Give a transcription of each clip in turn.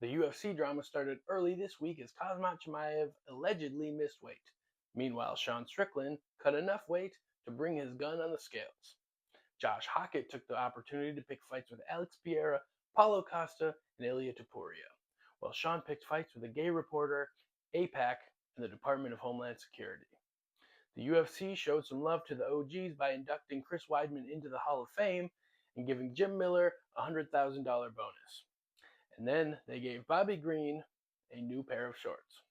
The UFC drama started early this week as Khamzat Chimaev allegedly missed weight. Meanwhile, Sean Strickland cut enough weight to bring his gun on the scales. Josh Hockett took the opportunity to pick fights with Alex Pereira, Paulo Costa, and Ilia Topuria, while Sean picked fights with a gay reporter, APAC, and the Department of Homeland Security. The UFC showed some love to the OGs by inducting Chris Weidman into the Hall of Fame and giving Jim Miller a $100,000 bonus. And then they gave Bobby Green a new pair of shorts.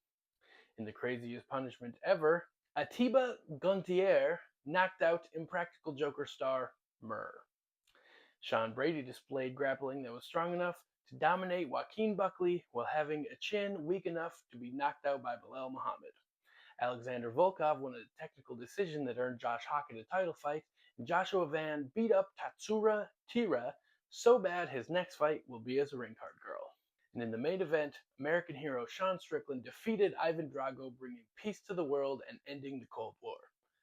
In the craziest punishment ever, Atiba Gontier knocked out Impractical Joker star Murr. Sean Brady displayed grappling that was strong enough to dominate Joaquin Buckley while having a chin weak enough to be knocked out by Bilal Muhammad. Alexander Volkov won a technical decision that earned Josh Hockett a title fight, and Joshua Van beat up Tatsuro Taira so bad his next fight will be as a ring card girl. And in the main event, American hero Sean Strickland defeated Ivan Drago, bringing peace to the world and ending the Cold War.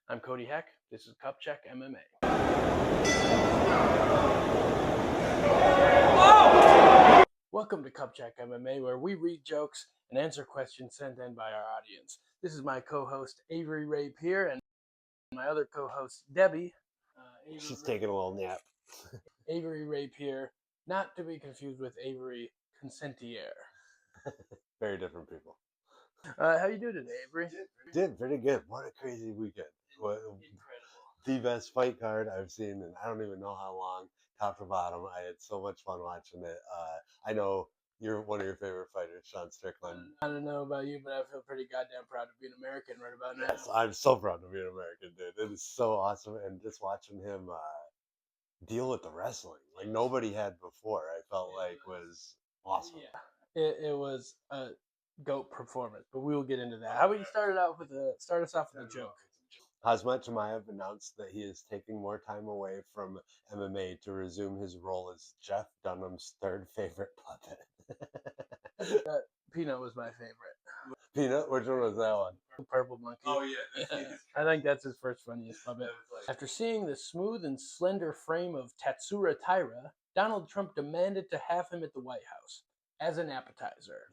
I'm Cody Heck. This is Cupcheck MMA. Welcome to Cupcheck MMA, where we read jokes and answer questions sent in by our audience. This is my co-host Avery Rapier and my other co-host Debbie. She's taking a little nap. Avery Rapier, not to be confused with Avery Consentier. Very different people. How you doing today, Avery? Did pretty good. What a crazy weekend. Incredible. The best fight card I've seen, and I don't even know how long, top to bottom. I had so much fun watching it. I know you're one of your favorite fighters, Sean Strickland. I don't know about you, but I feel pretty goddamn proud to be an American right about now. Yes, I'm so proud to be an American, dude. It is so awesome, and just watching him deal with the wrestling like nobody had before, I felt like was awesome. Yeah, it was a GOAT performance, but we will get into that. How about you start us off with a joke? Khamzat Chimaev announced that he is taking more time away from MMA to resume his role as Jeff Dunham's third favorite puppet. Peanut was my favorite. Peanut? Which one was that one? Purple Monkey. Oh yeah, I think that's his first funniest puppet. After seeing the smooth and slender frame of Tatsuro Taira, Donald Trump demanded to have him at the White House as an appetizer.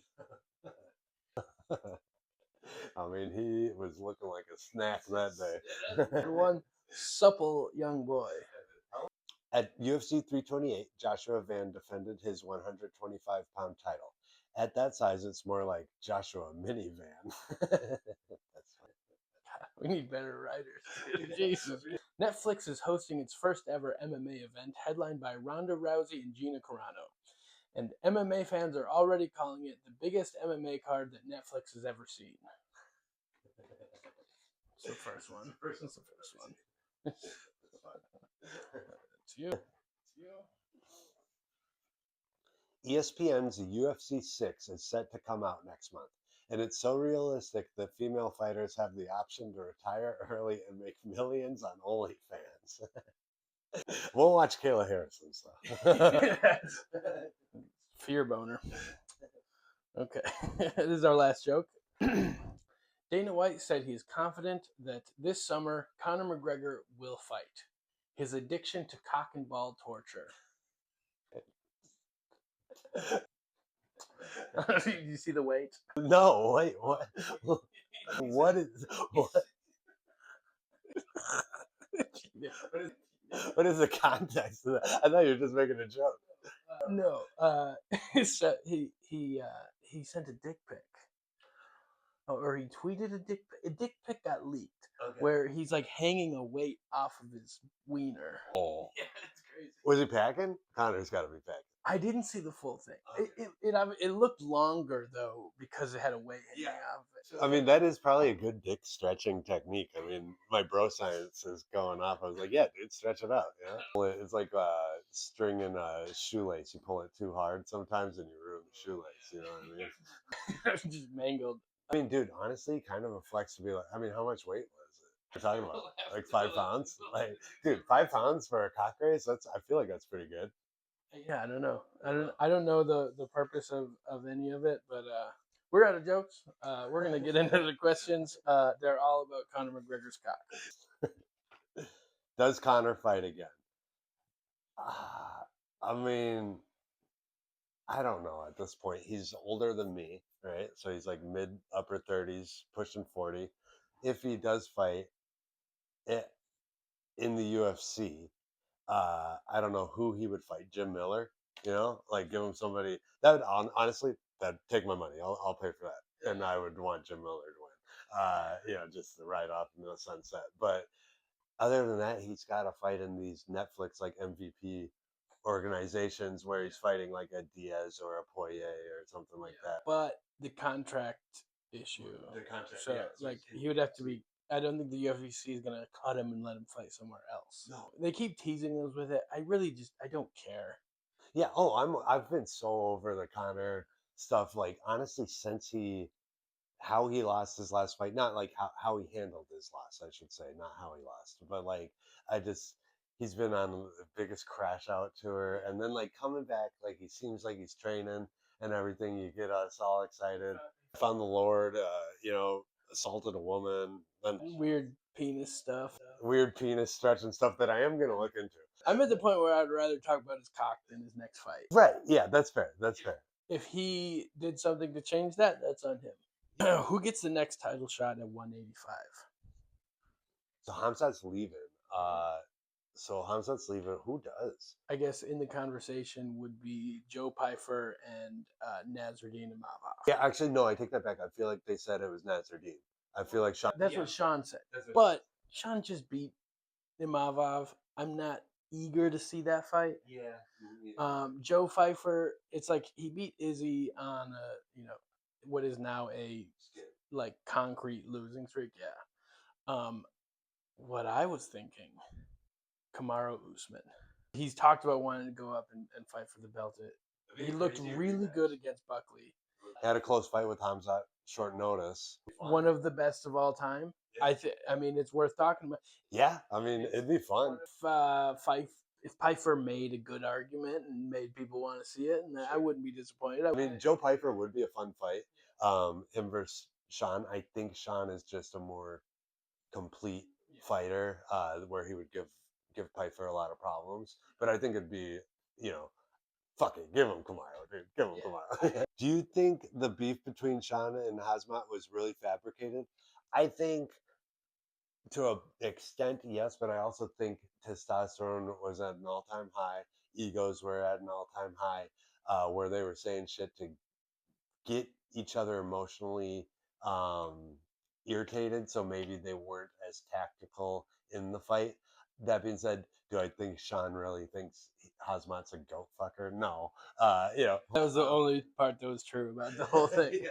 I mean, he was looking like a snack that day. One supple young boy. At UFC 328, Joshua Van defended his 125-pound title. At that size, it's more like Joshua Minivan. That's funny. We need better writers. Jesus. Netflix is hosting its first ever MMA event, headlined by Ronda Rousey and Gina Carano. And MMA fans are already calling it the biggest MMA card that Netflix has ever seen. It's the first one. It's the first one. It's you. ESPN's UFC 6 is set to come out next month, and it's so realistic that female fighters have the option to retire early and make millions on OnlyFans. We'll watch Kayla Harrison stuff. Fear boner. Okay, this is our last joke. Dana White said he is confident that this summer Conor McGregor will fight. His addiction to cock and ball torture. You see the weight? No, wait, what? What is what is the context of that? I thought you were just making a joke. No, he sent a dick pic, or he tweeted a dick pic. A dick pic got leaked, where he's like hanging a weight off of his wiener. Oh, yeah, it's crazy. was he packing? Connor's got to be packing. I didn't see the full thing. Okay. It looked longer though because it had a weight hanging off of it. I mean, that is probably a good dick stretching technique. I mean, my bro science is going off. I was like, yeah, dude, stretch it out. Yeah, it's like stringing a shoelace. You pull it too hard sometimes, and you ruin the shoelace. You know what I mean? Just mangled. I mean, dude, honestly, kind of a flex to be like. I mean, how much weight was it? We're talking about like 5 pounds. Like, dude, 5 pounds for a cock race. I feel like that's pretty good. Yeah, I don't know. I don't know the purpose of any of it, but we're out of jokes. We're gonna get into the questions. They're all about Conor McGregor's cock. Does Conor fight again? I mean, I don't know at this point. He's older than me, right? So he's like mid upper 30s, pushing 40. If he does fight it in the UFC, I don't know who he would fight. Jim Miller, like give him somebody that would honestly that'd take my money. I'll pay for that, and I would want Jim Miller to win. Just to ride off in the sunset. But other than that, he's got to fight in these Netflix like MVP organizations where he's fighting like a Diaz or a Poirier or something like that. But the contract issue. The contract, So, yeah, like, he would have to be. I don't think the UFC is gonna cut him and let him fight somewhere else. No. They keep teasing us with it. I don't care. Yeah. I've been so over the Conor stuff. Like honestly, since how he lost his last fight, not like how he handled his loss, I should say, not how he lost, but like I just he's been on the biggest crash out tour, and then like coming back, like he seems like he's training and everything. You get us all excited. Found the Lord, assaulted a woman, and Weird penis stuff. weird penis stretching stuff that I am gonna look into. I'm at the point where I'd rather talk about his cock than his next fight. Right? Yeah, that's fair. That's fair. If he did something to change that, that's on him. Who gets the next title shot at 185? So Hamzat's leaving. Hamzat's leaving. Who does? I guess in the conversation would be Joe Pyfer and Nasruddin Imavov. Yeah, actually, no, I take that back. I feel like they said it was Nasruddin. I feel like Sean. That's what Sean said. But Sean just beat Imavov. I'm not eager to see that fight. Yeah. Joe Pyfer, it's like he beat Izzy on what is now a like concrete losing streak. Yeah. What I was thinking, Kamaru Usman. He's talked about wanting to go up and fight for the belt. He looked really good against Buckley. Had a close fight with Hamzat, short notice. One of the best of all time. I mean, it's worth talking about. Yeah, I mean, it'd be fun. If Pyfer made a good argument and made people want to see it, and I wouldn't be disappointed. I mean, Joe Pyfer would be a fun fight. Him versus Sean. I think Sean is just a more complete fighter, where he would give Pyfer a lot of problems. But I think it'd be, fuck it, give him Kamaru, dude. Give him Kamaru. Do you think the beef between Sean and Hazmat was really fabricated? I think to an extent, yes, but I also think testosterone was at an all-time high. Egos were at an all-time high, where they were saying shit to get each other emotionally irritated, so maybe they weren't as tactical in the fight. That being said, do I think Sean really thinks Hazmat's a goat fucker? No. That was the only part that was true about the whole thing.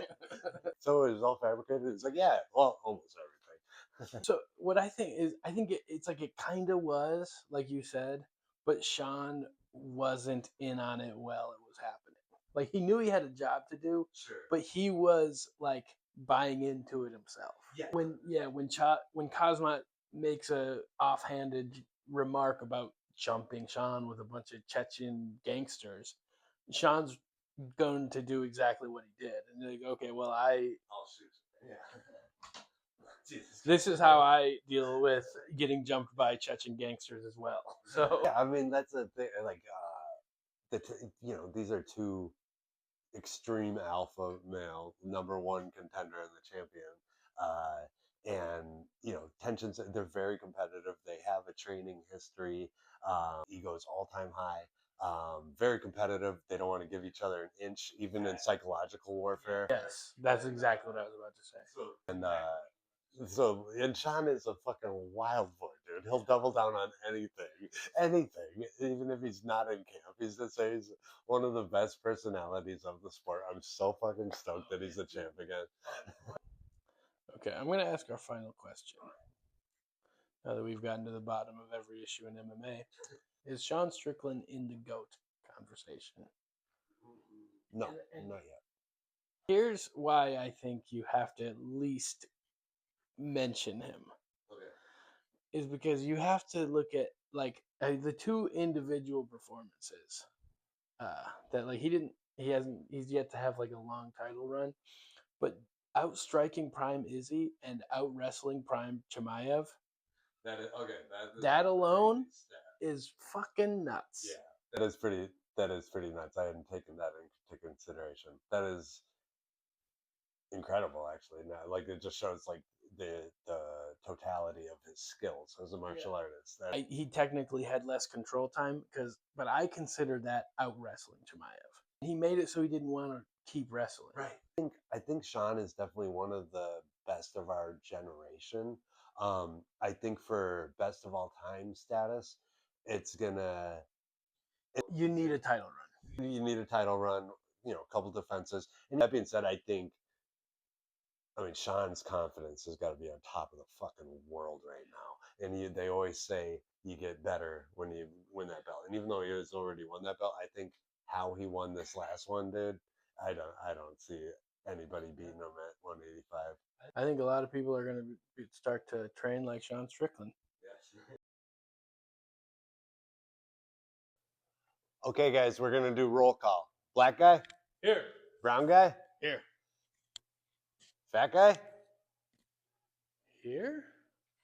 So it was all fabricated. It's like, yeah, well, almost everything. So what I think is, it's like it kind of was, like you said, but Sean wasn't in on it while it was happening. Like he knew he had a job to do, Sure. but he was like buying into it himself. Yeah. When Kazmat makes a offhanded remark about jumping Sean with a bunch of Chechen gangsters, Sean's going to do exactly what he did, and they're like, okay, well, I'll shoot. Yeah. This is how I deal with getting jumped by Chechen gangsters as well. So yeah, I mean that's the thing. Like, these are two extreme alpha male, number one contender and the champion. And tensions. They're very competitive. They have a training history. Egos all time high. Very competitive. They don't want to give each other an inch, even in psychological warfare. yes, that's exactly what I was about to say. And Sean is a fucking wild boy, dude. He'll double down on anything, even if he's not in camp. He's one of the best personalities of the sport. I'm so fucking stoked that he's the champ again. Okay, I'm gonna ask our final question. Now that we've gotten to the bottom of every issue in MMA, is Sean Strickland in the GOAT conversation? No, not yet. Here's why I think you have to at least mention him. Okay. Is because you have to look at the two individual performances that he's yet to have like a long title run, but outstriking Prime Izzy and out wrestling Prime Chimaev. That alone is fucking nuts. Yeah, that is pretty nuts. I hadn't taken that into into consideration. That is incredible, actually. Now, like it just shows like the totality of his skills as a martial artist. He technically had less control time but I consider that out wrestling Chimaev. He made it so he didn't want to keep wrestling. Right. I think Sean is definitely one of the best of our generation. I think for best of all time status, it's gonna. You need a title run. You need a title run. You know, a couple defenses. And that being said, I mean, Sean's confidence has got to be on top of the fucking world right now. And they always say you get better when you win that belt. And even though he has already won that belt, I think how he won this last one, dude, I don't see anybody beating him at 185. I think a lot of people are going to start to train like Sean Strickland. Yes. Okay, guys, we're going to do roll call. Black guy? Here. Brown guy? Here. Fat guy? Here?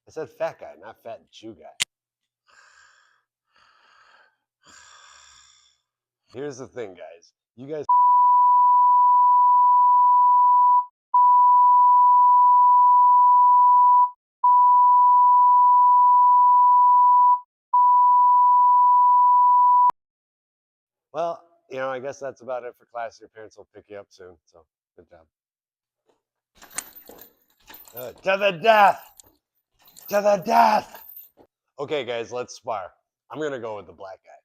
I said fat guy, not fat Jew guy. Here's the thing, guys. You guys. Well, you know, I guess that's about it for class. Your parents will pick you up soon, so good job. To the death! To the death! Okay, guys, let's spar. I'm going to go with the black guy.